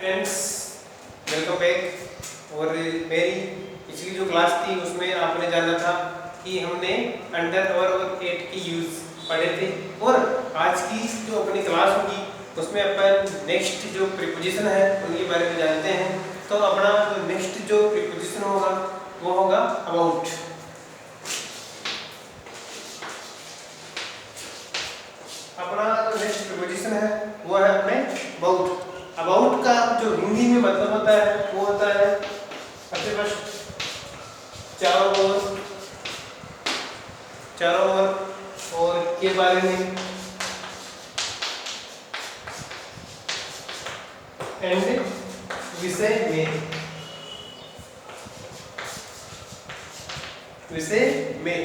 Friends, welcome back. और मेरी पिछली जो क्लास थी उसमें आपने जाना था कि हमने अंडर और एट की यूज़ पढ़े थे, और आज की जो अपनी क्लास होगी उसमें अपन नेक्स्ट जो प्रीपोजिशन है उनके बारे में जानते हैं। तो अपना जो नेक्स्ट जो प्रीपोजिशन होगा वो होगा अबाउट। अपना जो नेक्स्ट प्रीपोजिशन है वो है अपने अबाउट। अबाउट का जो हिंदी में मतलब होता है वो होता है सबसे फर्स्ट चारों ओर और के बारे में, एंड विषय में।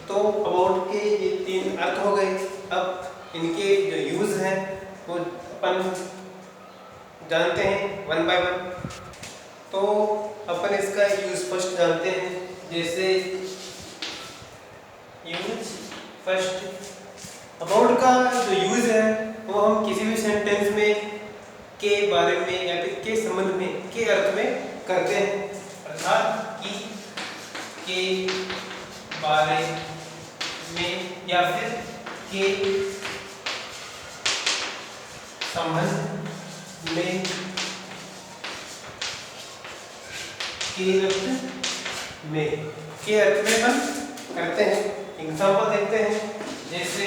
तो अबाउट के ये तीन अर्थ हो गए। अब इनके जो यूज हैं वो अपन जानते हैं वन बाय वन। तो अपन इसका यूज फर्स्ट जानते हैं। जैसे यूज फर्स्ट, अबाउट का जो यूज है वो हम किसी भी सेंटेंस में के बारे में या फिर के संबंध में, के अर्थ में करते हैं, अर्थात कि के बारे में या फिर के संबंध में, के अर्थ में हम करते हैं। एग्जाम्पल देखते हैं। जैसे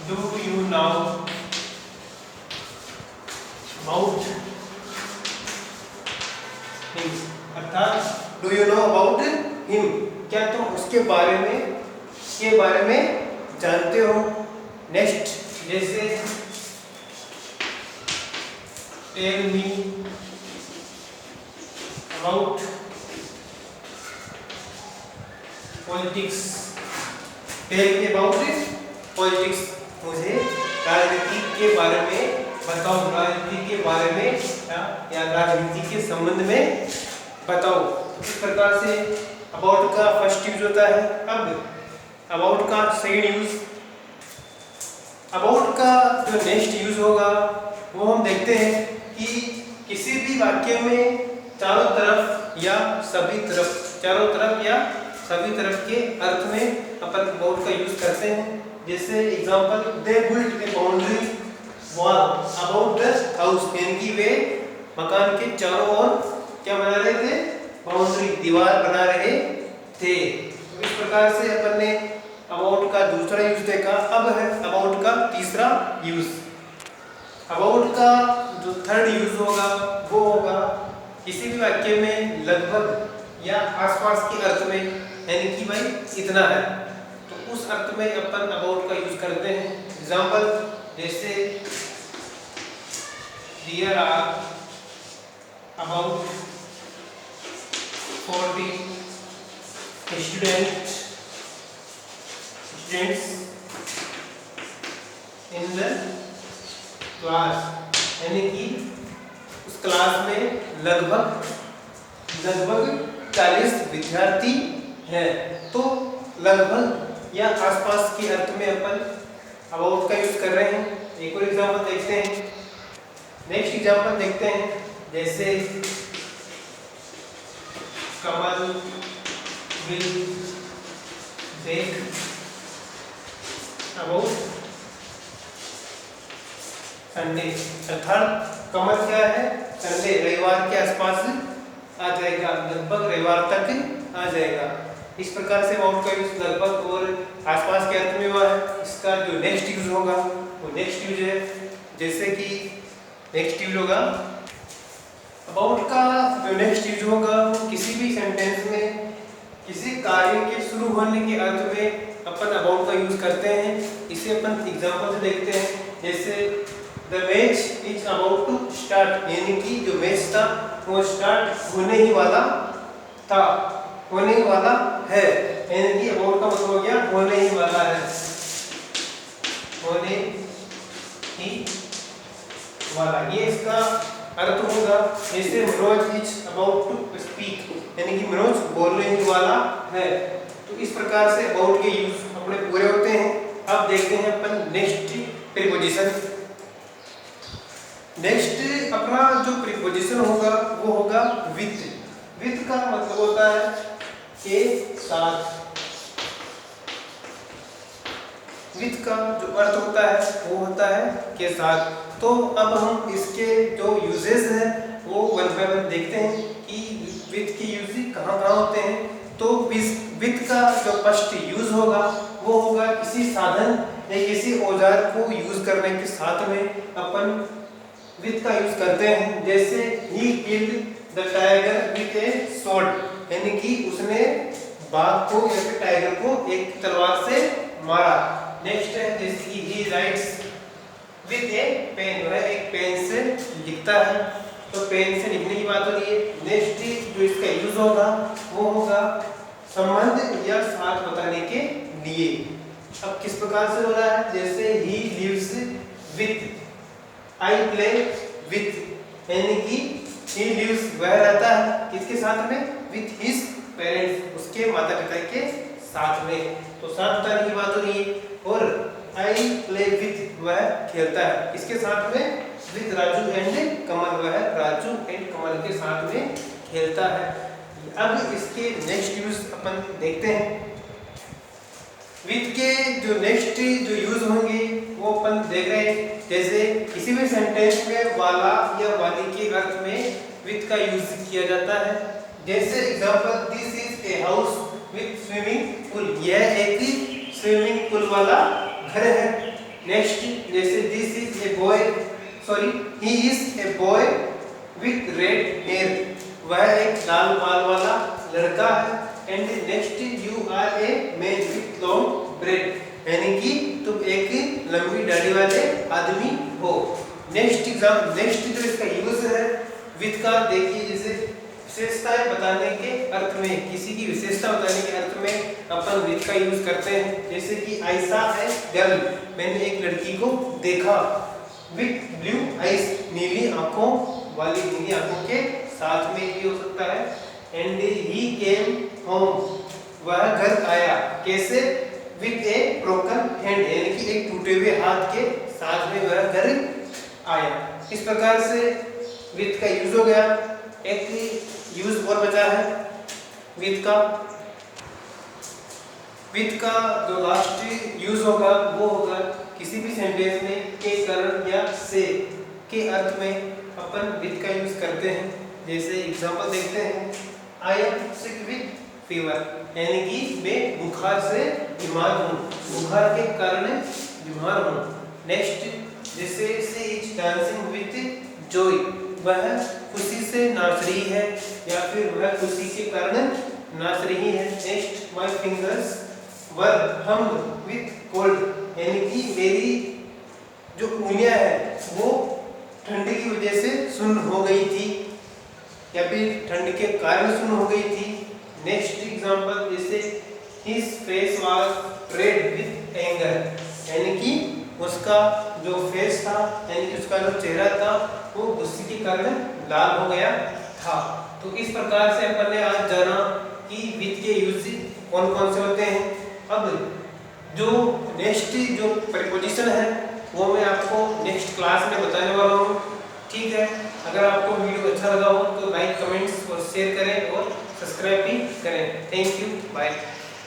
do you now about him, अर्थात do you know about him, क्या तुम उसके बारे में जानते हो। नेक्स्ट, जैसे tell me about politics, tell me about politics, मुझे राजनीति के बारे में बताओ, राजनीति के बारे में या राजनीति के संबंध में बताओ। इस प्रकार से अबाउट का फर्स्ट यूज होता है। अब अबाउट का सेकंड यूज, अबाउट का जो नेक्स्ट यूज होगा वो हम देखते हैं कि किसी भी वाक्य में चारों तरफ या सभी तरफ के अर्थ में अपन अबाउट का यूज करते हैं। जैसे example, they built A boundary wall about the house, यानी कि वे मकान के चारों ओर क्या बना रहे थे, बाउंड्री, दीवार बना रहे थे। तो इस प्रकार से अपन ने अबाउट का दूसरा यूज देखा। अब है अबाउट का तीसरा यूज। अबाउट का जो थर्ड यूज होगा वो होगा किसी भी वाक्य में लगभग या आसपास के अर्थ में, यानी कि भाई इतना है, तो उस अर्थ में अपन अबाउट का यूज करते हैं। एग्जांपल, जैसे there are about 40 students in the class, यानी कि उस क्लास में लगभग 40 विद्यार्थी हैं। तो लगभग या आसपास के अर्थ में अपन अबाउट का यूज कर रहे हैं। एक और एग्जांपल देखते हैं। नेक्स्ट एग्जांपल देखते हैं। जैसे कमल विल बेक अबाउट संडे, अर्थात कमल क्या है, संडे, रविवार के आसपास आ जाएगा, लगभग रविवार तक आ जाएगा। इस प्रकार से अबाउट का यूज लगभग और आसपास के अर्थ में हुआ है। इसका जो नेक्स्ट यूज होगा वो नेक्स्ट यूज है। जैसे कि नेक्स्ट यूज होगा अबाउट का जो नेक्स्ट यूज होगा वो किसी भी सेंटेंस में किसी कार्य के शुरू होने के अर्थ में अपन अबाउट का यूज करते हैं। इसे अपन एग्जांपल से देखते हैं। जैसे the match is about to start, यानी कि जो मैच था वो स्टार्ट होने ही वाला था, होने ही वाला है, यानी कि अबाउट का मतलब हो गया होने ही वाला है, होने ही वाला, ये इसका अर्थ होगा। जैसे Manoj is about to speak, यानी कि मनोज बोलने ही वाला है। तो इस प्रकार से अबाउट के यूज अपने पूरे होते हैं। अब देखते हैं अपन नेक्स्ट प्रीपोजिशन। नेक्स्ट अपना जो प्रीपोजिशन होगा वो होगा विथ। विथ का मतलब होता है के साथ। विथ का जो अर्थ होता है वो होता है के साथ। तो अब हम इसके जो यूजेस हैं वो वन बाय वन देखते हैं कि विथ के यूज कहाँ कहाँ होते हैं। तो विथ का जो फर्स्ट यूज होगा वो होगा किसी साधन या किसी औजार को यूज करने के साथ में अपन विथ का यूज करते हैं। जैसे he killed the tiger with A sword, यानी कि उसने बाघ को या फिर टाइगर को एक तलवार से मारा। नेक्स्ट है जैसे कि he writes with a pen, वह एक पेन से लिखता है। तो पेन से लिखने की बात हो रही है। नेक्स्ट जो इसका यूज होगा वो होगा संबंध या साथ बताने के लिए। अब किस प्रकार से हो रहा है, जैसे he lives with, I play with, यानी कि ही लिव्स वह रहता है किसके साथ में, विथ हिज पेरेंट्स, उसके माता पिता के साथ में। तो साथ बताने की बात हो रही है। और आई प्ले विथ, वह खेलता है किसके साथ में, विथ राजू एंड कमल, वह राजू एंड कमल के साथ में खेलता है। अब इसके नेक्स्ट यूज अपन देखते हैं। विथ के जो नेक्स्ट जो यूज होंगे वो अपन देख रहे हैं। जैसे किसी भी सेंटेंस में वाला या वाली के अर्थ में विथ का यूज किया जाता है। जैसे example, this is a house with swimming pool, यह एक स्विमिंग पूल वाला घर है। नेक्स्ट जैसे this is a boy, sorry he is a boy with red hair, वह एक लाल बाल वाला लड़का है। And next you are a man with long bread, यानी कि तुम एक लंबी दाढ़ी वाले आदमी हो। नेक्स्ट जो इसका यूज है विथ का, देखिए जैसे विशेषताएं बताने के अर्थ में, किसी की विशेषता बताने के अर्थ में अपन विथ का यूज करते हैं। जैसे कि आयशा है गर्ल, मैंने एक लड़की को देखा। विथ ब्लू आइज, नीली आंखों वाली, नीली आंखों के साथ में भी हो सकता है। एंड ही केम होम, वह घर आया कैसे, विथ ए ब्रोकन हैंड, यानी कि एक टूटे हुए हाथ के साथ में वह घर आया। इस प्रकार से विथ का यूज हो गया। एक यूज और बचा है विथ का। विथ का जो लास्ट यूज होगा वो होगा किसी भी सेंटेंस में के, कारण या से के अर्थ में अपन विथ का यूज करते हैं। जैसे एग्जांपल देखते हैं, I am sick with fever, यानी कि मैं बुखार से बीमार हूँ, बुखार के कारण बीमार हूँ। नेक्स्ट जैसे she is dancing with Joy, वह खुशी से नाच रही है या फिर वह खुशी के कारण नाच रही है। Next my fingers were humped with cold, यानी कि मेरी जो उंगलियां हैं वो ठंड की वजह से सुन्न हो गई थी या फिर ठंड के कारण सुन्न हो गई थी। नेक्स्ट एग्जांपल जैसे his face was red with anger, यानी कि उसका जो फेस था, यानी कि उसका जो चेहरा था वो गुस्से के कारण लाल हो गया था। तो इस प्रकार से अपन ने आज जाना कि विथ के यूज कौन कौन से होते हैं। अब जो नेक्स्ट जो प्रीपोजिशन है वो मैं आपको नेक्स्ट क्लास में बताने वाला हूँ। ठीक है, अगर आपको वीडियो अच्छा लगा हो तो लाइक, कमेंट्स और शेयर करें और सब्सक्राइब भी करें। Thank you, bye.